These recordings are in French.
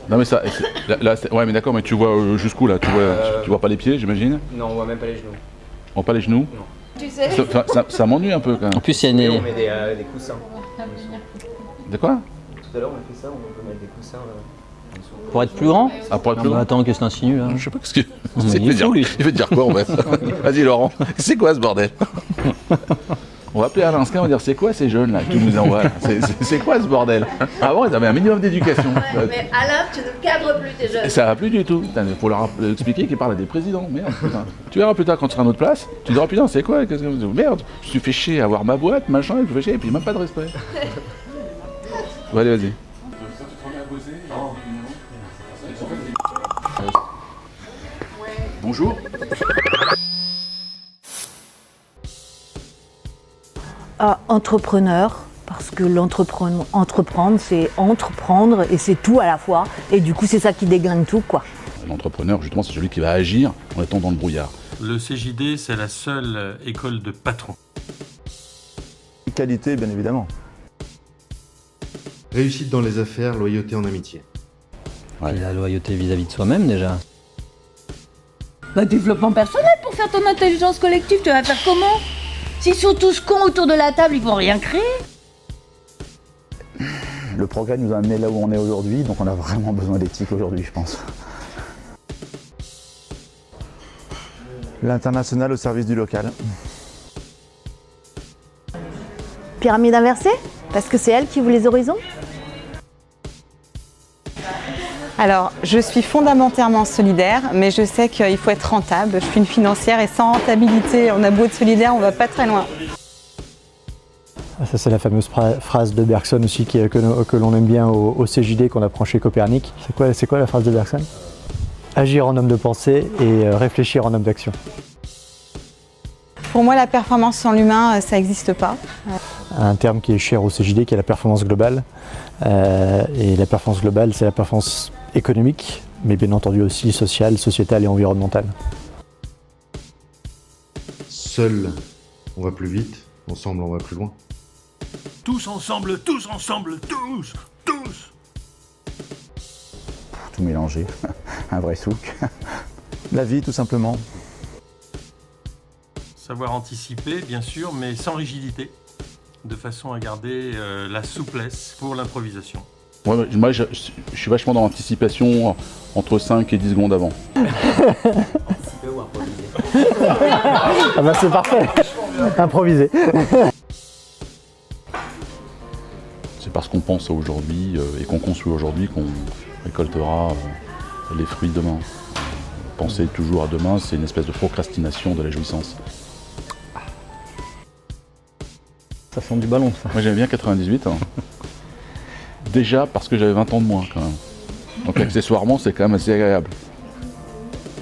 Non mais ça, ouais mais d'accord, mais tu vois jusqu'où là, tu vois pas les pieds j'imagine? Non, on voit même pas les genoux. On voit pas les genoux? Non. Tu sais. Ça m'ennuie un peu quand même. En plus, il y a une... Et on met des coussins. De quoi? Tout à l'heure, on a fait ça, on peut mettre des coussins en dessous. Pour être plus grand. Ah, pour être Non, plus mais grand? attends, qu'est-ce que t'insinues là? Je sais pas ce que... il est fou, lui. Il veut dire quoi en fait? Vas-y Laurent, c'est quoi ce bordel? On va appeler Alain Skin, on va dire c'est quoi ces jeunes là qui nous envoient là? C'est quoi ce bordel? Avant ils avaient un minimum d'éducation. Ouais, mais Alain, tu ne cadres plus tes jeunes. Ça va plus du tout. Putain, faut leur expliquer qu'ils parlent à des présidents. Merde, putain. Tu verras plus tard quand tu seras à notre place, tu diras putain c'est quoi? Merde, je suis fait chier à avoir ma boîte, machin, je fais chier, et puis même pas de respect. Bon, allez, vas-y. Bonjour. Entrepreneur, parce que entreprendre, c'est entreprendre et c'est tout à la fois. Et du coup, c'est ça qui dégaine tout, quoi. L'entrepreneur, justement, c'est celui qui va agir en étant dans le brouillard. Le CJD, c'est la seule école de patrons. Qualité, bien évidemment. Réussite dans les affaires, loyauté en amitié. Ouais. Et la loyauté vis-à-vis de soi-même déjà. Bah, développement personnel pour faire ton intelligence collective, tu vas faire comment? S'ils sont tous cons autour de la table, ils vont rien créer. Le progrès nous a amené là où on est aujourd'hui, donc on a vraiment besoin d'éthique aujourd'hui, je pense. L'international au service du local. Pyramide inversée? Parce que c'est elle qui ouvre les horizons? Alors, je suis fondamentalement solidaire, mais je sais qu'il faut être rentable. Je suis une financière et sans rentabilité, on a beau être solidaire, on va pas très loin. Ça, c'est la fameuse phrase de Bergson aussi que l'on aime bien au CJD, qu'on apprend chez Copernic. C'est quoi la phrase de Bergson? Agir en homme de pensée et réfléchir en homme d'action. Pour moi, la performance sans l'humain, ça n'existe pas. Un terme qui est cher au CJD, qui est la performance globale. Et la performance globale, c'est la performance économique, mais bien entendu aussi sociale, sociétale et environnementale. Seul, on va plus vite. Ensemble, on va plus loin. Tous ensemble, tous ensemble, tous, tous. Tout mélanger, un vrai souk. La vie, tout simplement. Savoir anticiper, bien sûr, mais sans rigidité, de façon à garder la souplesse pour l'improvisation. Ouais, moi, je suis vachement dans l'anticipation entre 5 et 10 secondes avant. Anticiper ou improviser. Ah bah c'est parfait. Improviser. C'est parce qu'on pense à aujourd'hui et qu'on construit aujourd'hui qu'on récoltera les fruits demain. Penser toujours à demain, c'est une espèce de procrastination de la jouissance. Ça sent du ballon ça. Moi j'aimais bien 98. Hein. Déjà parce que j'avais 20 ans de moins quand même. Donc accessoirement c'est quand même assez agréable.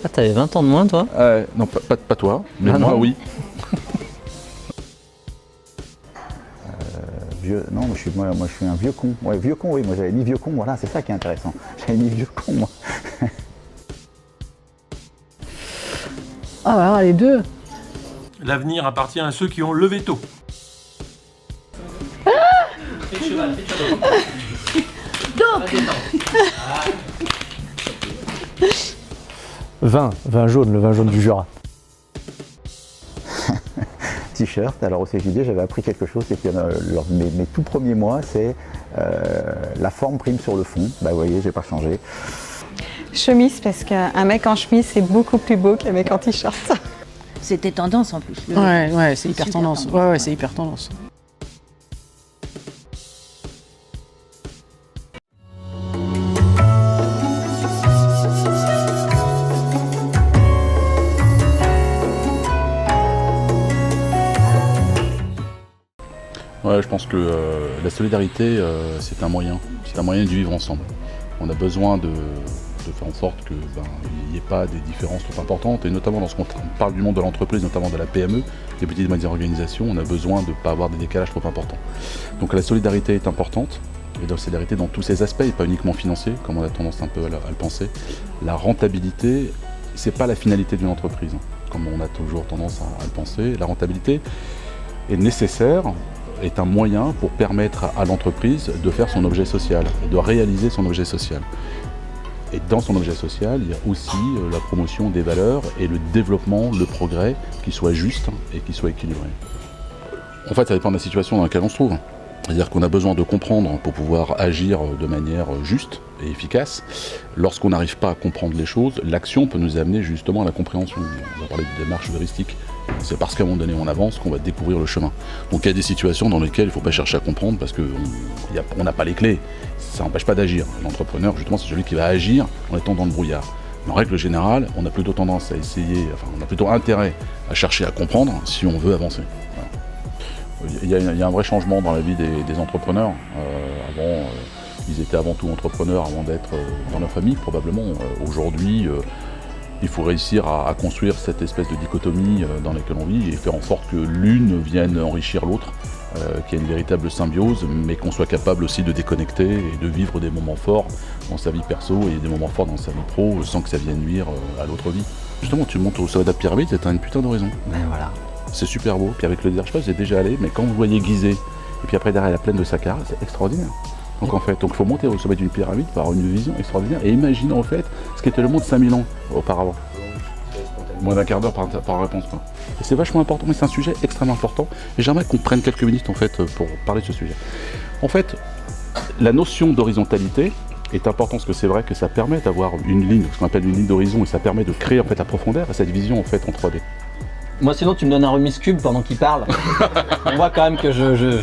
Ah, t'avais 20 ans de moins toi? Non, pas toi, mais Ah, moi non. oui. Non, moi je suis un vieux con. Ouais, vieux con, oui, moi j'avais mis vieux con, voilà, c'est ça qui est intéressant. J'avais mis vieux con, moi. Ah, alors les deux. L'avenir appartient à ceux qui ont levé tôt. 20 jaune, le vin jaune du Jura. T-shirt, alors au CJD j'avais appris quelque chose, c'est que mes tout premiers mois, c'est la forme prime sur le fond. Bah vous voyez, j'ai pas changé. Chemise, parce qu'un mec en chemise, c'est beaucoup plus beau qu'un mec en t-shirt. C'était tendance en plus. Ouais, c'est hyper Super tendance. tendance. Ouais, c'est hyper tendance. Ouais, je pense que la solidarité, c'est un moyen de vivre ensemble. On a besoin de faire en sorte qu'il n'y ait pas des différences trop importantes, et notamment lorsqu'on parle du monde de l'entreprise, notamment de la PME, des petites et moyennes organisations, on a besoin de ne pas avoir des décalages trop importants. Donc la solidarité est importante, et la solidarité dans tous ses aspects, et pas uniquement financier, comme on a tendance un peu à le penser. La rentabilité, c'est pas la finalité d'une entreprise, comme on a toujours tendance à le penser. La rentabilité est nécessaire, est un moyen pour permettre à l'entreprise de faire son objet social, de réaliser son objet social. Et dans son objet social, il y a aussi la promotion des valeurs et le développement, le progrès, qui soit juste et qui soit équilibré. En fait, ça dépend de la situation dans laquelle on se trouve. C'est-à-dire qu'on a besoin de comprendre pour pouvoir agir de manière juste et efficace. Lorsqu'on n'arrive pas à comprendre les choses, l'action peut nous amener justement à la compréhension. On va parler de démarche heuristique. C'est parce qu'à un moment donné on avance qu'on va découvrir le chemin. Donc il y a des situations dans lesquelles il ne faut pas chercher à comprendre parce qu'on n'a pas les clés. Ça n'empêche pas d'agir. L'entrepreneur, justement, c'est celui qui va agir en étant dans le brouillard. Mais en règle générale, on a plutôt tendance à essayer, enfin on a plutôt intérêt à chercher à comprendre si on veut avancer. Voilà. Il y a un vrai changement dans la vie des entrepreneurs. Avant, ils étaient avant tout entrepreneurs avant d'être dans leur famille, probablement. Aujourd'hui, il faut réussir à construire cette espèce de dichotomie dans laquelle on vit et faire en sorte que l'une vienne enrichir l'autre, qu'il y ait une véritable symbiose, mais qu'on soit capable aussi de déconnecter et de vivre des moments forts dans sa vie perso et des moments forts dans sa vie pro sans que ça vienne nuire à l'autre vie. Justement, tu montes au sommet de la pyramide et t'as une putain d'horizon. Ben voilà. C'est super beau, puis avec le désert, je sais pas, j'ai déjà allé, mais quand vous voyez Gizeh, et puis après derrière la plaine de Saqqara, c'est extraordinaire. Donc en fait, il faut monter au sommet d'une pyramide pour avoir une vision extraordinaire et imaginer en fait ce qu'était le monde 5000 ans auparavant. Moins d'un quart d'heure par réponse. Quoi. Et c'est vachement important, mais c'est un sujet extrêmement important. Et j'aimerais qu'on prenne quelques minutes en fait pour parler de ce sujet. En fait, la notion d'horizontalité est importante parce que c'est vrai que ça permet d'avoir une ligne, ce qu'on appelle une ligne d'horizon, et ça permet de créer en fait la profondeur et cette vision en fait en 3D. Moi sinon tu me donnes un Rubik's Cube pendant qu'il parle. On voit quand même que je...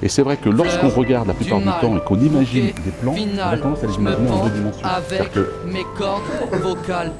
Et c'est vrai que lorsqu'on regarde la plupart du temps et qu'on imagine des plans, on a tendance à les imaginer en 2 dimensions. Avec mes cordes vocales.